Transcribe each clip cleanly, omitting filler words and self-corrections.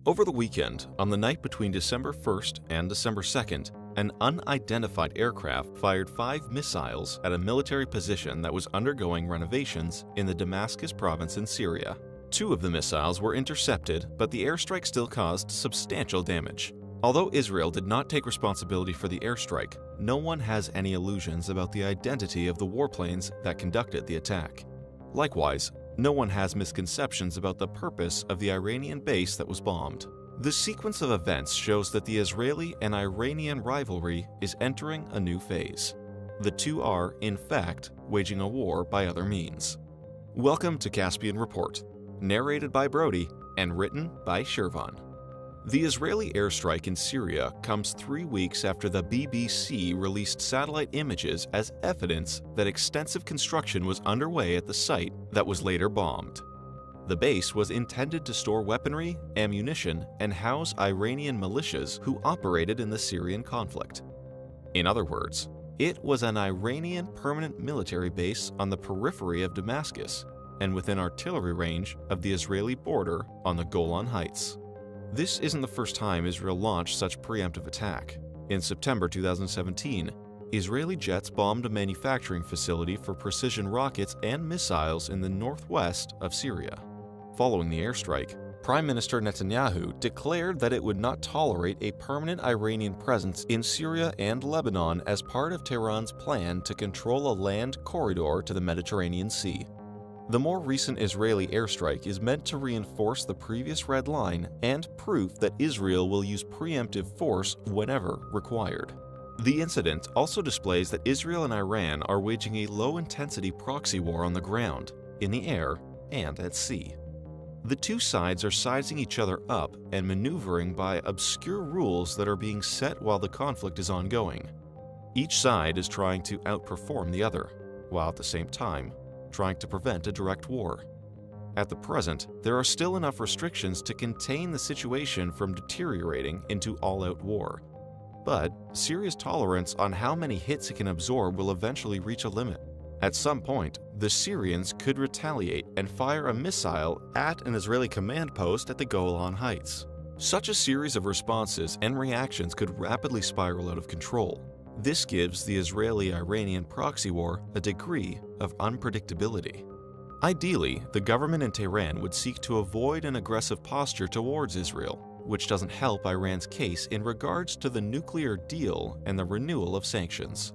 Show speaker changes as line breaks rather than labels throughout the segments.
Over the weekend, on the night between December 1st and December 2nd, an unidentified aircraft fired 5 missiles at a military position that was undergoing renovations in the Damascus province in Syria. 2 of the missiles were intercepted, but the airstrike still caused substantial damage. Although Israel did not take responsibility for the airstrike, no one has any illusions about the identity of the warplanes that conducted the attack. Likewise, no one has misconceptions about the purpose of the Iranian base that was bombed. The sequence of events shows that the Israeli and Iranian rivalry is entering a new phase. The two are, in fact, waging a war by other means. Welcome to Caspian Report, narrated by Brody and written by Shervan. The Israeli airstrike in Syria comes 3 weeks after the BBC released satellite images as evidence that extensive construction was underway at the site that was later bombed. The base was intended to store weaponry, ammunition, and house Iranian militias who operated in the Syrian conflict. In other words, it was an Iranian permanent military base on the periphery of Damascus and within artillery range of the Israeli border on the Golan Heights. This isn't the first time Israel launched such preemptive attack. In September 2017, Israeli jets bombed a manufacturing facility for precision rockets and missiles in the northwest of Syria. Following the airstrike, Prime Minister Netanyahu declared that it would not tolerate a permanent Iranian presence in Syria and Lebanon as part of Tehran's plan to control a land corridor to the Mediterranean Sea. The more recent Israeli airstrike is meant to reinforce the previous red line and proof that Israel will use preemptive force whenever required. The incident also displays that Israel and Iran are waging a low-intensity proxy war on the ground, in the air, and at sea. The two sides are sizing each other up and maneuvering by obscure rules that are being set while the conflict is ongoing. Each side is trying to outperform the other, while at the same time, trying to prevent a direct war. At the present, there are still enough restrictions to contain the situation from deteriorating into all-out war. But Syria's tolerance on how many hits it can absorb will eventually reach a limit. At some point, the Syrians could retaliate and fire a missile at an Israeli command post at the Golan Heights. Such a series of responses and reactions could rapidly spiral out of control. This gives the Israeli-Iranian proxy war a degree of unpredictability. Ideally, the government in Tehran would seek to avoid an aggressive posture towards Israel, which doesn't help Iran's case in regards to the nuclear deal and the renewal of sanctions.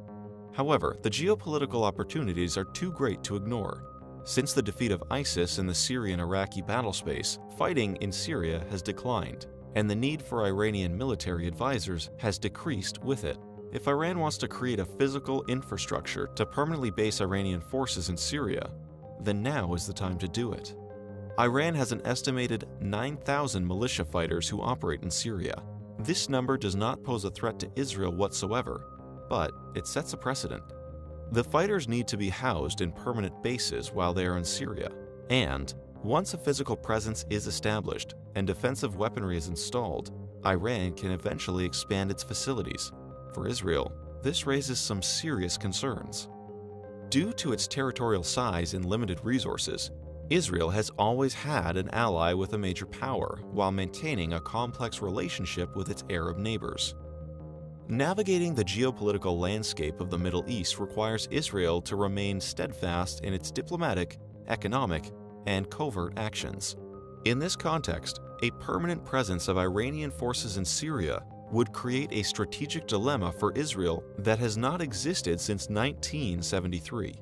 However, the geopolitical opportunities are too great to ignore. Since the defeat of ISIS in the Syrian-Iraqi battlespace, fighting in Syria has declined, and the need for Iranian military advisors has decreased with it. If Iran wants to create a physical infrastructure to permanently base Iranian forces in Syria, then now is the time to do it. Iran has an estimated 9,000 militia fighters who operate in Syria. This number does not pose a threat to Israel whatsoever, but it sets a precedent. The fighters need to be housed in permanent bases while they are in Syria, and once a physical presence is established and defensive weaponry is installed, Iran can eventually expand its facilities. For Israel, this raises some serious concerns. Due to its territorial size and limited resources, Israel has always had an ally with a major power while maintaining a complex relationship with its Arab neighbors. Navigating the geopolitical landscape of the Middle East requires Israel to remain steadfast in its diplomatic, economic, and covert actions. In this context, a permanent presence of Iranian forces in Syria would create a strategic dilemma for Israel that has not existed since 1973.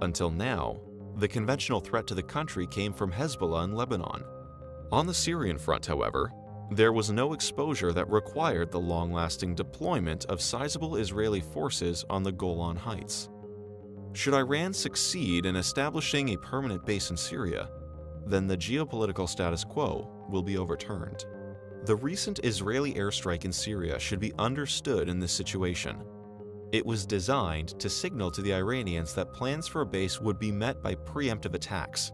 Until now, the conventional threat to the country came from Hezbollah in Lebanon. On the Syrian front, however, there was no exposure that required the long-lasting deployment of sizable Israeli forces on the Golan Heights. Should Iran succeed in establishing a permanent base in Syria, then the geopolitical status quo will be overturned. The recent Israeli airstrike in Syria should be understood in this situation. It was designed to signal to the Iranians that plans for a base would be met by preemptive attacks.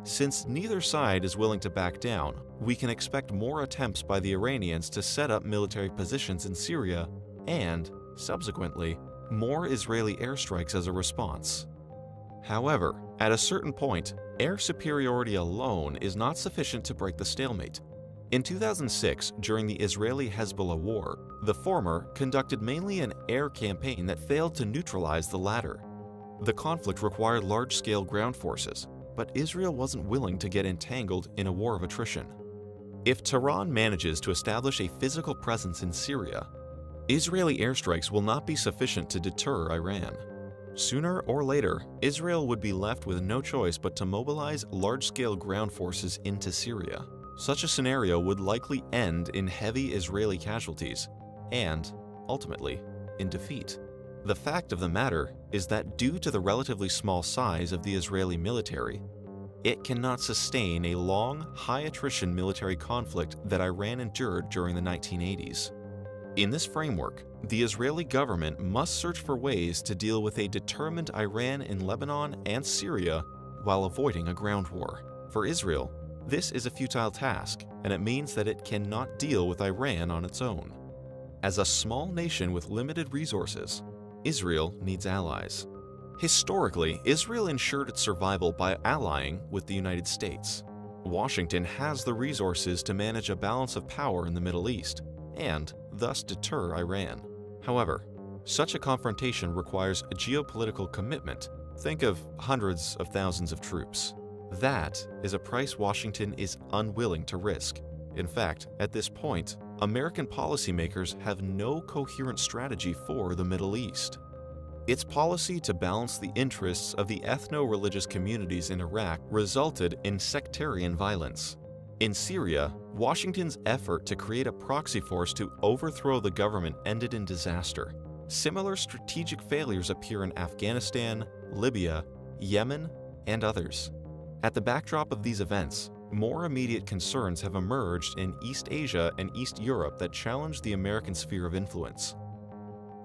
Since neither side is willing to back down, we can expect more attempts by the Iranians to set up military positions in Syria and, subsequently, more Israeli airstrikes as a response. However, at a certain point, air superiority alone is not sufficient to break the stalemate. In 2006, during the Israeli-Hezbollah war, the former conducted mainly an air campaign that failed to neutralize the latter. The conflict required large-scale ground forces, but Israel wasn't willing to get entangled in a war of attrition. If Tehran manages to establish a physical presence in Syria, Israeli airstrikes will not be sufficient to deter Iran. Sooner or later, Israel would be left with no choice but to mobilize large-scale ground forces into Syria. Such a scenario would likely end in heavy Israeli casualties and, ultimately, in defeat. The fact of the matter is that due to the relatively small size of the Israeli military, it cannot sustain a long, high-attrition military conflict that Iran endured during the 1980s. In this framework, the Israeli government must search for ways to deal with a determined Iran in Lebanon and Syria while avoiding a ground war. For Israel, this is a futile task, and it means that it cannot deal with Iran on its own. As a small nation with limited resources, Israel needs allies. Historically, Israel ensured its survival by allying with the United States. Washington has the resources to manage a balance of power in the Middle East and thus deter Iran. However, such a confrontation requires a geopolitical commitment. Think of hundreds of thousands of troops. That is a price Washington is unwilling to risk. In fact, at this point, American policymakers have no coherent strategy for the Middle East. Its policy to balance the interests of the ethno-religious communities in Iraq resulted in sectarian violence. In Syria, Washington's effort to create a proxy force to overthrow the government ended in disaster. Similar strategic failures appear in Afghanistan, Libya, Yemen, and others. At the backdrop of these events, more immediate concerns have emerged in East Asia and East Europe that challenge the American sphere of influence.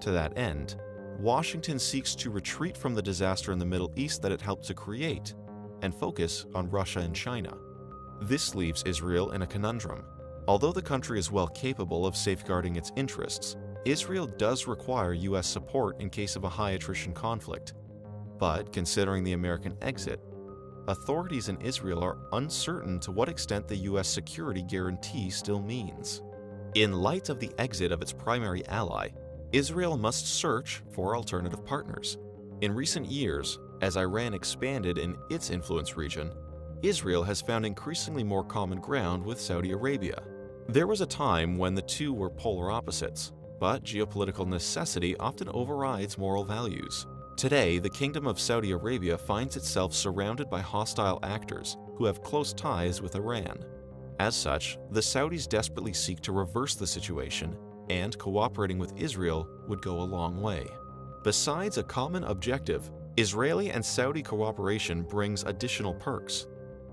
To that end, Washington seeks to retreat from the disaster in the Middle East that it helped to create and focus on Russia and China. This leaves Israel in a conundrum. Although the country is well capable of safeguarding its interests, Israel does require U.S. support in case of a high-attrition conflict. But considering the American exit, authorities in Israel are uncertain to what extent the U.S. security guarantee still means. In light of the exit of its primary ally, Israel must search for alternative partners. In recent years, as Iran expanded in its influence region, Israel has found increasingly more common ground with Saudi Arabia. There was a time when the two were polar opposites, but geopolitical necessity often overrides moral values. Today, the Kingdom of Saudi Arabia finds itself surrounded by hostile actors who have close ties with Iran. As such, the Saudis desperately seek to reverse the situation, and cooperating with Israel would go a long way. Besides a common objective, Israeli and Saudi cooperation brings additional perks.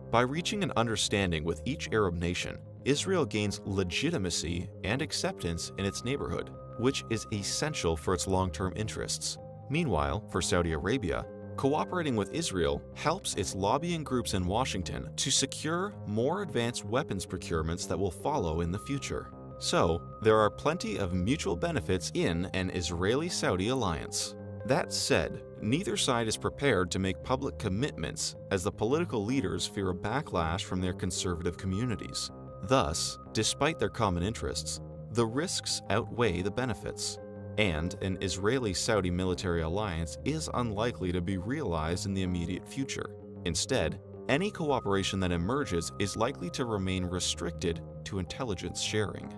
By reaching an understanding with each Arab nation, Israel gains legitimacy and acceptance in its neighborhood, which is essential for its long-term interests. Meanwhile, for Saudi Arabia, cooperating with Israel helps its lobbying groups in Washington to secure more advanced weapons procurements that will follow in the future. So, there are plenty of mutual benefits in an Israeli-Saudi alliance. That said, neither side is prepared to make public commitments as the political leaders fear a backlash from their conservative communities. Thus, despite their common interests, the risks outweigh the benefits, and an Israeli-Saudi military alliance is unlikely to be realized in the immediate future. Instead, any cooperation that emerges is likely to remain restricted to intelligence sharing.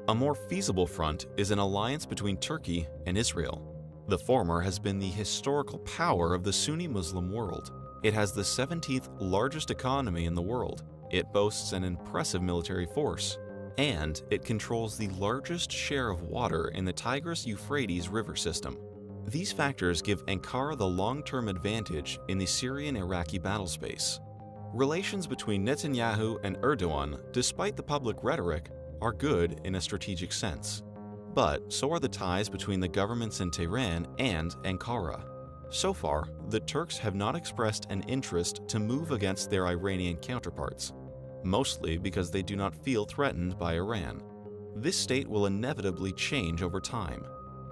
A more feasible front is an alliance between Turkey and Israel. The former has been the historical power of the Sunni Muslim world. It has the 17th largest economy in the world. It boasts an impressive military force, and it controls the largest share of water in the Tigris-Euphrates river system. These factors give Ankara the long-term advantage in the Syrian-Iraqi battle space. Relations between Netanyahu and Erdogan, despite the public rhetoric, are good in a strategic sense. But so are the ties between the governments in Tehran and Ankara. So far, the Turks have not expressed an interest to move against their Iranian counterparts, mostly because they do not feel threatened by Iran. This state will inevitably change over time.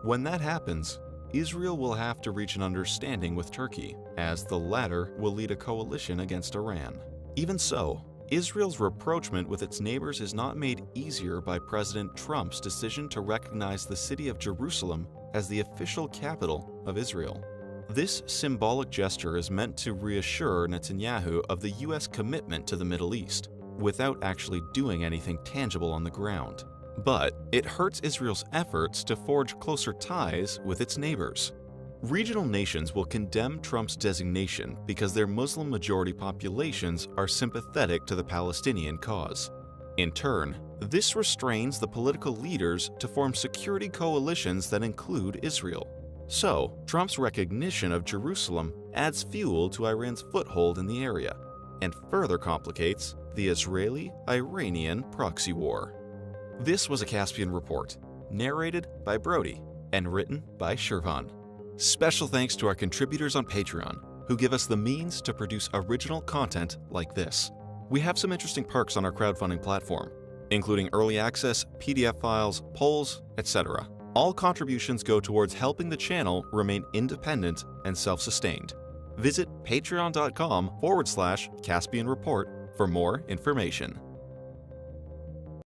When that happens, Israel will have to reach an understanding with Turkey, as the latter will lead a coalition against Iran. Even so, Israel's rapprochement with its neighbors is not made easier by President Trump's decision to recognize the city of Jerusalem as the official capital of Israel. This symbolic gesture is meant to reassure Netanyahu of the U.S. commitment to the Middle East, without actually doing anything tangible on the ground. But it hurts Israel's efforts to forge closer ties with its neighbors. Regional nations will condemn Trump's designation because their Muslim-majority populations are sympathetic to the Palestinian cause. In turn, this restrains the political leaders to form security coalitions that include Israel. So, Trump's recognition of Jerusalem adds fuel to Iran's foothold in the area and further complicates the Israeli-Iranian proxy war. This was a Caspian Report, narrated by Brody and written by Shirvan. Special thanks to our contributors on Patreon, who give us the means to produce original content like this. We have some interesting perks on our crowdfunding platform, including early access, PDF files, polls, etc. All contributions go towards helping the channel remain independent and self-sustained. Visit patreon.com/Caspian Report for more information.